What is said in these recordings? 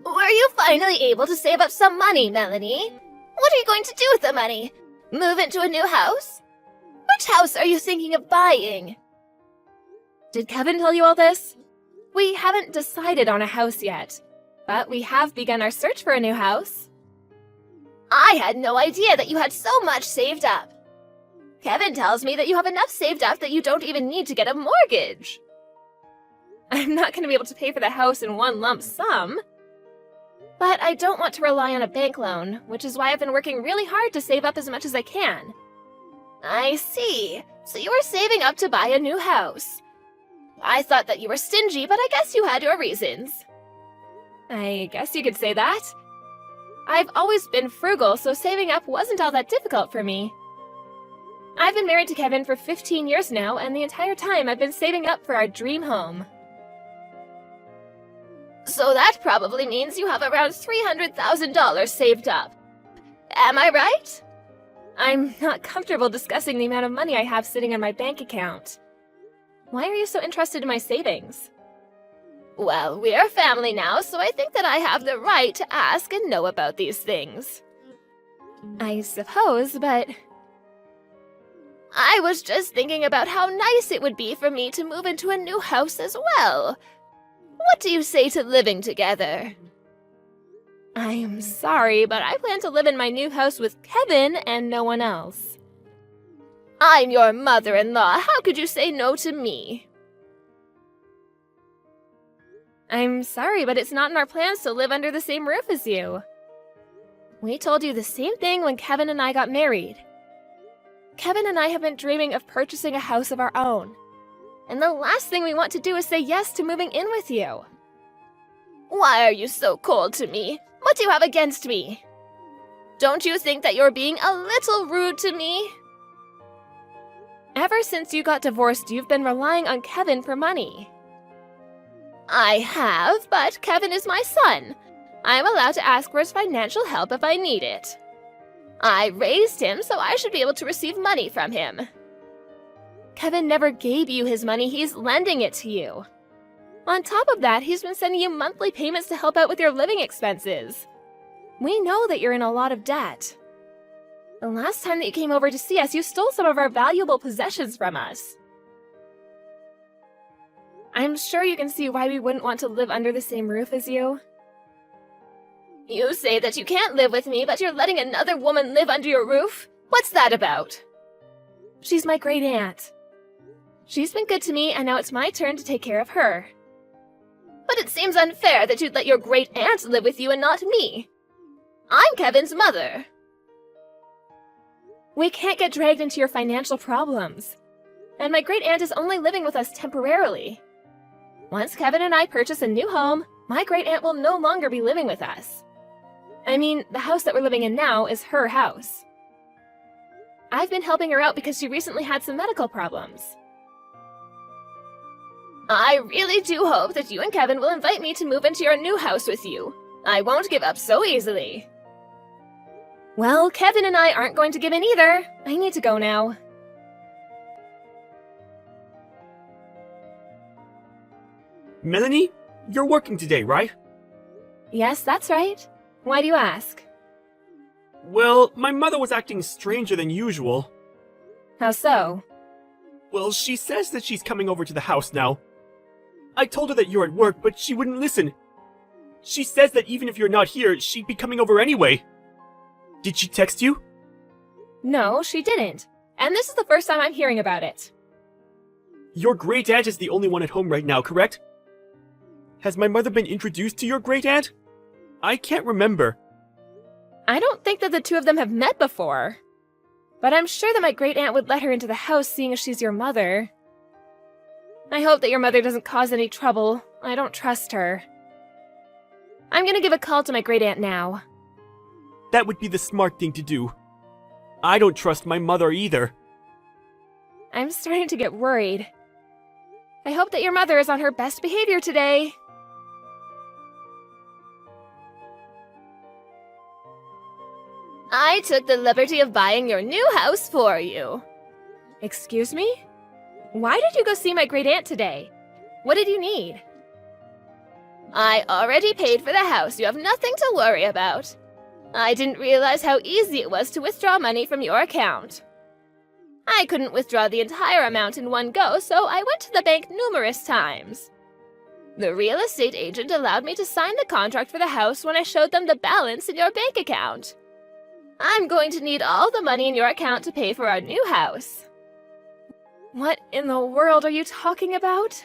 Were you finally able to save up some money, Melanie? What are you going to do with the money? Move into a new house? Which house are you thinking of buying? Did Kevin tell you all this? We haven't decided on a house yet, but we have begun our search for a new house. I had no idea that you had so much saved up. Kevin tells me that you have enough saved up that you don't even need to get a mortgage. I'm not going to be able to pay for the house in one lump sum. But I don't want to rely on a bank loan, which is why I've been working really hard to save up as much as I can. I see. So you were saving up to buy a new house. I thought that you were stingy, but I guess you had your reasons. I guess you could say that. I've always been frugal, so saving up wasn't all that difficult for me. I've been married to Kevin for 15 years now, and the entire time I've been saving up for our dream home. So that probably means you have around $300,000 saved up. Am I right? I'm not comfortable discussing the amount of money I have sitting in my bank account. Why are you so interested in my savings? Well, we're family now, so I think that I have the right to ask and know about these things. I suppose, but... I was just thinking about how nice it would be for me to move into a new house as well. What do you say to living together? I'm sorry, but I plan to live in my new house with Kevin and no one else. I'm your mother-in-law. How could you say no to me? I'm sorry, but it's not in our plans to live under the same roof as you. We told you the same thing when Kevin and I got married. Kevin and I have been dreaming of purchasing a house of our own. And the last thing we want to do is say yes to moving in with you. Why are you so cold to me? What do you have against me? Don't you think that you're being a little rude to me? Ever since you got divorced, you've been relying on Kevin for money. I have, but Kevin is my son. I'm allowed to ask for his financial help if I need it. I raised him, so I should be able to receive money from him. Kevin never gave you his money, he's lending it to you. On top of that, he's been sending you monthly payments to help out with your living expenses. We know that you're in a lot of debt. The last time that you came over to see us, you stole some of our valuable possessions from us. I'm sure you can see why we wouldn't want to live under the same roof as you. You say that you can't live with me, but you're letting another woman live under your roof? What's that about? She's my great aunt. She's been good to me, and now it's my turn to take care of her. But it seems unfair that you'd let your great aunt live with you and not me. I'm Kevin's mother. We can't get dragged into your financial problems. And my great aunt is only living with us temporarily. Once Kevin and I purchase a new home, my great aunt will no longer be living with us. I mean, the house that we're living in now is her house. I've been helping her out because she recently had some medical problems. I really do hope that you and Kevin will invite me to move into your new house with you. I won't give up so easily. Well, Kevin and I aren't going to give in either. I need to go now. Melanie, you're working today, right? Yes, that's right. Why do you ask? Well, my mother was acting stranger than usual. How so? Well, she says that she's coming over to the house now. I told her that you're at work, but she wouldn't listen. She says that even if you're not here, she'd be coming over anyway. Did she text you? No, she didn't. And this is the first time I'm hearing about it. Your great aunt is the only one at home right now, correct? Has my mother been introduced to your great aunt? I can't remember. I don't think that the two of them have met before. But I'm sure that my great aunt would let her into the house, seeing as she's your mother. I hope that your mother doesn't cause any trouble. I don't trust her. I'm gonna give a call to my great aunt now. That would be the smart thing to do. I don't trust my mother either. I'm starting to get worried. I hope that your mother is on her best behavior today. I took the liberty of buying your new house for you. Excuse me? Why did you go see my great aunt today? What did you need? I already paid for the house. You have nothing to worry about. I didn't realize how easy it was to withdraw money from your account. I couldn't withdraw the entire amount in one go, so I went to the bank numerous times. The real estate agent allowed me to sign the contract for the house when I showed them the balance in your bank account. I'm going to need all the money in your account to pay for our new house. What in the world are you talking about?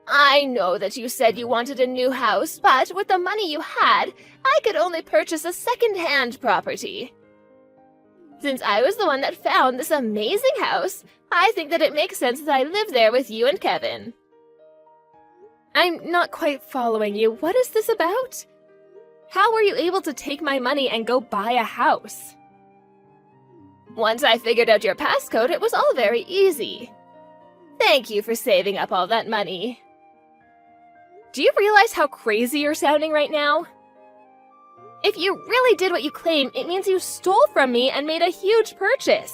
I know that you said you wanted a new house, but with the money you had, I could only purchase a second-hand property. Since I was the one that found this amazing house, I think that it makes sense that I live there with you and Kevin. I'm not quite following you. What is this about? How were you able to take my money and go buy a house? Once I figured out your passcode, it was all very easy. Thank you for saving up all that money. Do you realize how crazy you're sounding right now? If you really did what you claim, it means you stole from me and made a huge purchase.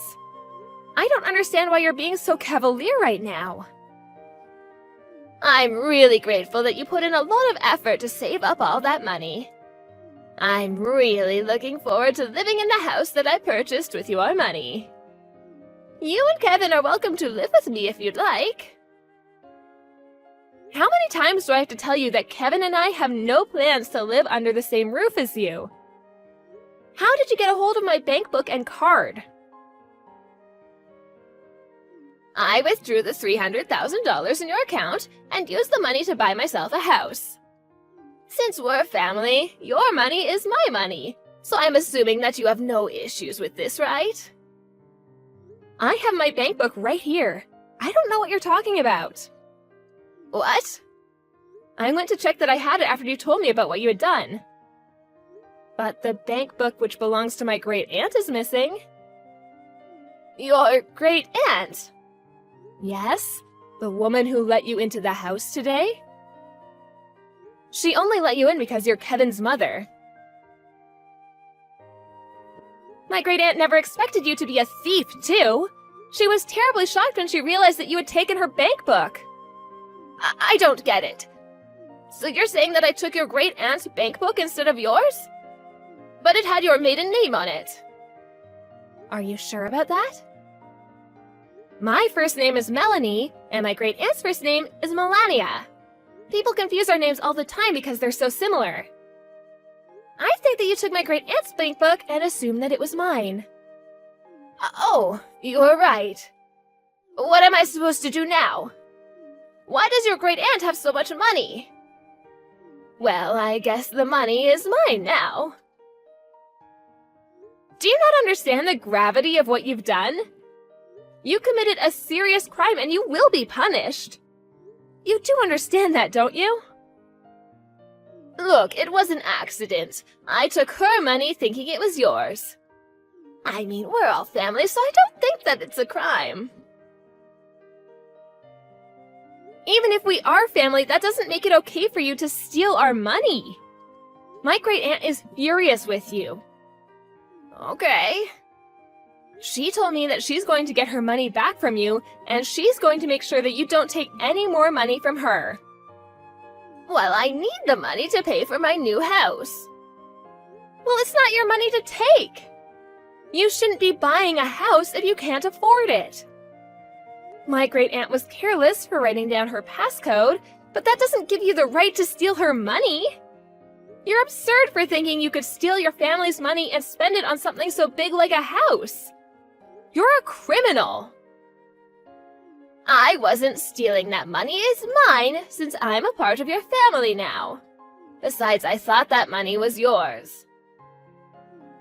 I don't understand why you're being so cavalier right now. I'm really grateful that you put in a lot of effort to save up all that money. I'm really looking forward to living in the house that I purchased with your money. You and Kevin are welcome to live with me if you'd like. How many times do I have to tell you that Kevin and I have no plans to live under the same roof as you? How did you get a hold of my bank book and card? I withdrew the $300,000 in your account and used the money to buy myself a house. Since we're family, your money is my money, so I'm assuming that you have no issues with this, right? I have my bank book right here. I don't know what you're talking about. What? I went to check that I had it after you told me about what you had done. But the bank book which belongs to my great aunt is missing. Your great aunt? Yes, the woman who let you into the house today. She only let you in because you're Kevin's mother. My great aunt never expected you to be a thief, too. She was terribly shocked when she realized that you had taken her bank book. I don't get it. So you're saying that I took your great aunt's bank book instead of yours? But it had your maiden name on it. Are you sure about that? My first name is Melanie, and my great aunt's first name is Melania. People confuse our names all the time because they're so similar. I think that you took my great aunt's bank book and assumed that it was mine. Oh, you're right. What am I supposed to do now? Why does your great aunt have so much money? Well, I guess the money is mine now. Do you not understand the gravity of what you've done? You committed a serious crime and you will be punished. You do understand that, don't you? Look, it was an accident. I took her money thinking it was yours. I mean, we're all family, so I don't think that it's a crime. Even if we are family, that doesn't make it okay for you to steal our money. My great aunt is furious with you. Okay. She told me that she's going to get her money back from you, and she's going to make sure that you don't take any more money from her. Well, I need the money to pay for my new house. Well, it's not your money to take. You shouldn't be buying a house if you can't afford it. My great aunt was careless for writing down her passcode, but that doesn't give you the right to steal her money. You're absurd for thinking you could steal your family's money and spend it on something so big like a house. You're a criminal. I wasn't stealing that money. It's mine, since I'm a part of your family now. Besides, I thought that money was yours.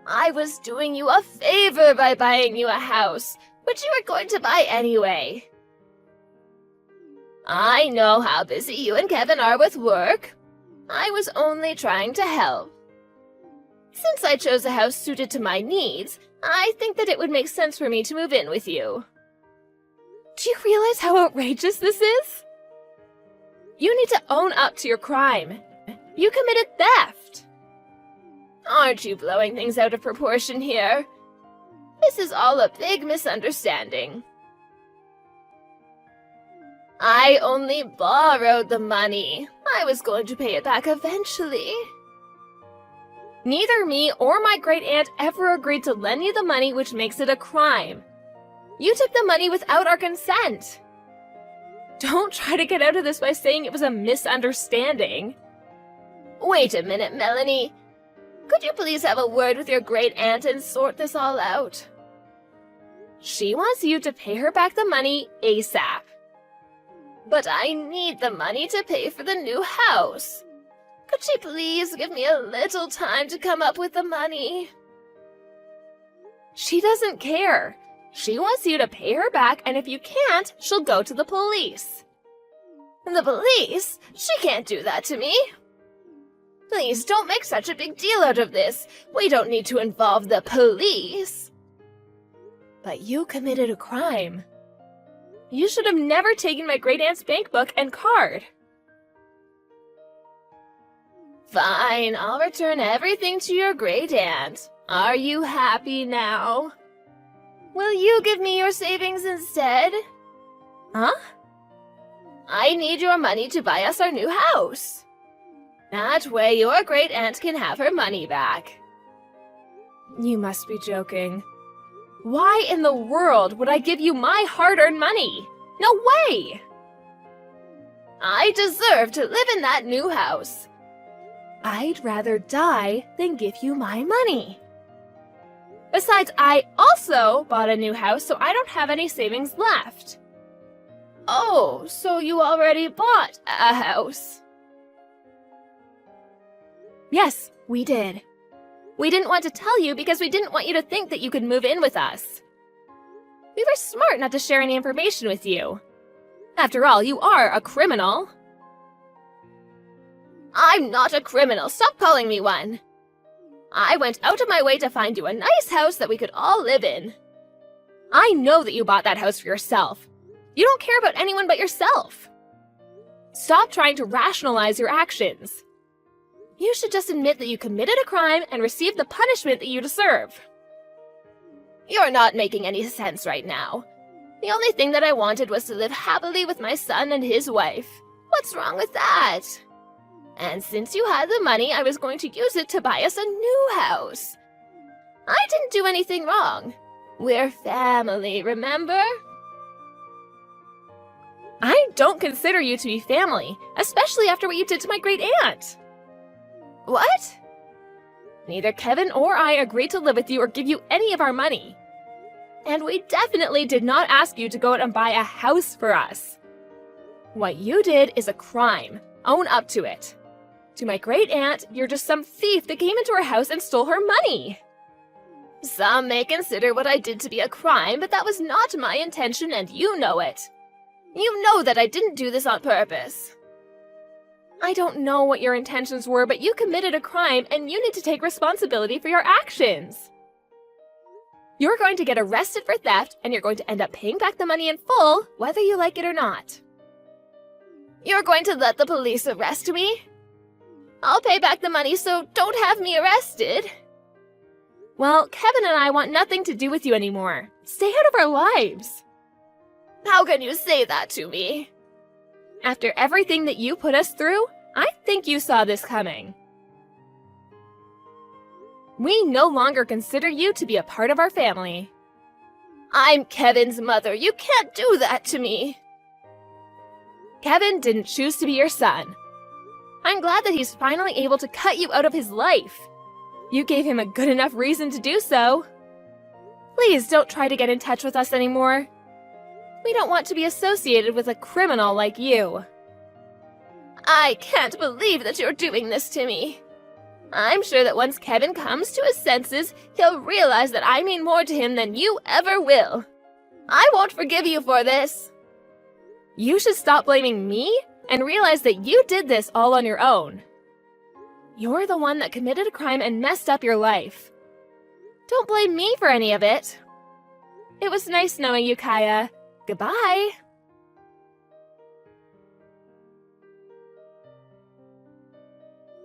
I was doing you a favor by buying you a house, which you were going to buy anyway. I know how busy you and Kevin are with work. I was only trying to help. Since I chose a house suited to my needs, I think that it would make sense for me to move in with you. Do you realize how outrageous this is? You need to own up to your crime. You committed theft. Aren't you blowing things out of proportion here? This is all a big misunderstanding. I only borrowed the money. I was going to pay it back eventually. Neither me or my great aunt ever agreed to lend you the money, which makes it a crime. You took the money without our consent. Don't try to get out of this by saying it was a misunderstanding. Wait a minute, Melanie. Could you please have a word with your great aunt and sort this all out? She wants you to pay her back the money ASAP. But I need the money to pay for the new house. Could she please give me a little time to come up with the money? She doesn't care. She wants you to pay her back, and if you can't, she'll go to the police. The police? She can't do that to me. Please don't make such a big deal out of this. We don't need to involve the police. But you committed a crime. You should have never taken my great aunt's bank book and card. Fine, I'll return everything to your great aunt. Are you happy now? Will you give me your savings instead? Huh? I need your money to buy us our new house. That way your great aunt can have her money back. You must be joking. Why in the world would I give you my hard-earned money? No way! I deserve to live in that new house. I'd rather die than give you my money. Besides, I also bought a new house, so I don't have any savings left. Oh, so you already bought a house? Yes, we did. We didn't want to tell you because we didn't want you to think that you could move in with us. We were smart not to share any information with you. After all, you are a criminal. I'm not a criminal. Stop calling me one. I went out of my way to find you a nice house that we could all live in. I know that you bought that house for yourself. You don't care about anyone but yourself. Stop trying to rationalize your actions. You should just admit that you committed a crime and receive the punishment that you deserve. You're not making any sense right now. The only thing that I wanted was to live happily with my son and his wife. What's wrong with that? And since you had the money, I was going to use it to buy us a new house. I didn't do anything wrong. We're family, remember? I don't consider you to be family, especially after what you did to my great aunt. What? Neither Kevin or I agreed to live with you or give you any of our money. And we definitely did not ask you to go out and buy a house for us. What you did is a crime. Own up to it. To my great aunt, you're just some thief that came into her house and stole her money. Some may consider what I did to be a crime, but that was not my intention and you know it. You know that I didn't do this on purpose. I don't know what your intentions were, but you committed a crime and you need to take responsibility for your actions. You're going to get arrested for theft and you're going to end up paying back the money in full, whether you like it or not. You're going to let the police arrest me? I'll pay back the money, so don't have me arrested. Well, Kevin and I want nothing to do with you anymore. Stay out of our lives. How can you say that to me? After everything that you put us through, I think you saw this coming. We no longer consider you to be a part of our family. I'm Kevin's mother. You can't do that to me. Kevin didn't choose to be your son. I'm glad that he's finally able to cut you out of his life. You gave him a good enough reason to do so. Please don't try to get in touch with us anymore. We don't want to be associated with a criminal like you. I can't believe that you're doing this to me. I'm sure that once Kevin comes to his senses, he'll realize that I mean more to him than you ever will. I won't forgive you for this. You should stop blaming me and realize that you did this all on your own. You're the one that committed a crime and messed up your life. Don't blame me for any of it. It was nice knowing you, Kaya. Goodbye.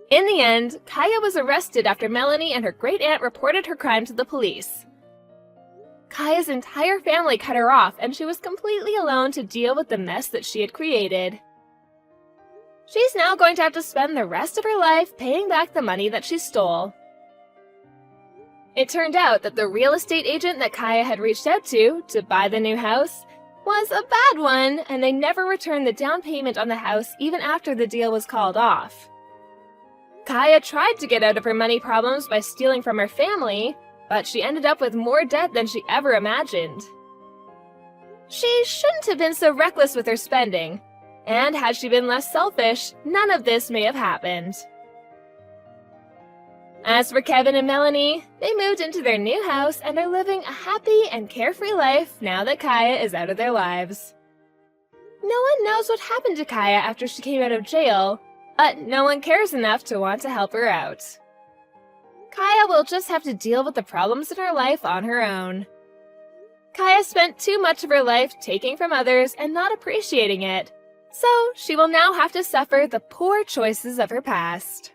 In the end, Kaya was arrested after Melanie and her great aunt reported her crime to the police. Kaya's entire family cut her off, and she was completely alone to deal with the mess that she had created. She's now going to have to spend the rest of her life paying back the money that she stole. It turned out that the real estate agent that Kaya had reached out to buy the new house was a bad one, and they never returned the down payment on the house even after the deal was called off. Kaya tried to get out of her money problems by stealing from her family, but she ended up with more debt than she ever imagined. She shouldn't have been so reckless with her spending, and had she been less selfish, none of this may have happened. As for Kevin and Melanie, they moved into their new house and are living a happy and carefree life now that Kaya is out of their lives. No one knows what happened to Kaya after she came out of jail, but no one cares enough to want to help her out. Kaya will just have to deal with the problems in her life on her own. Kaya spent too much of her life taking from others and not appreciating it, so she will now have to suffer the poor choices of her past.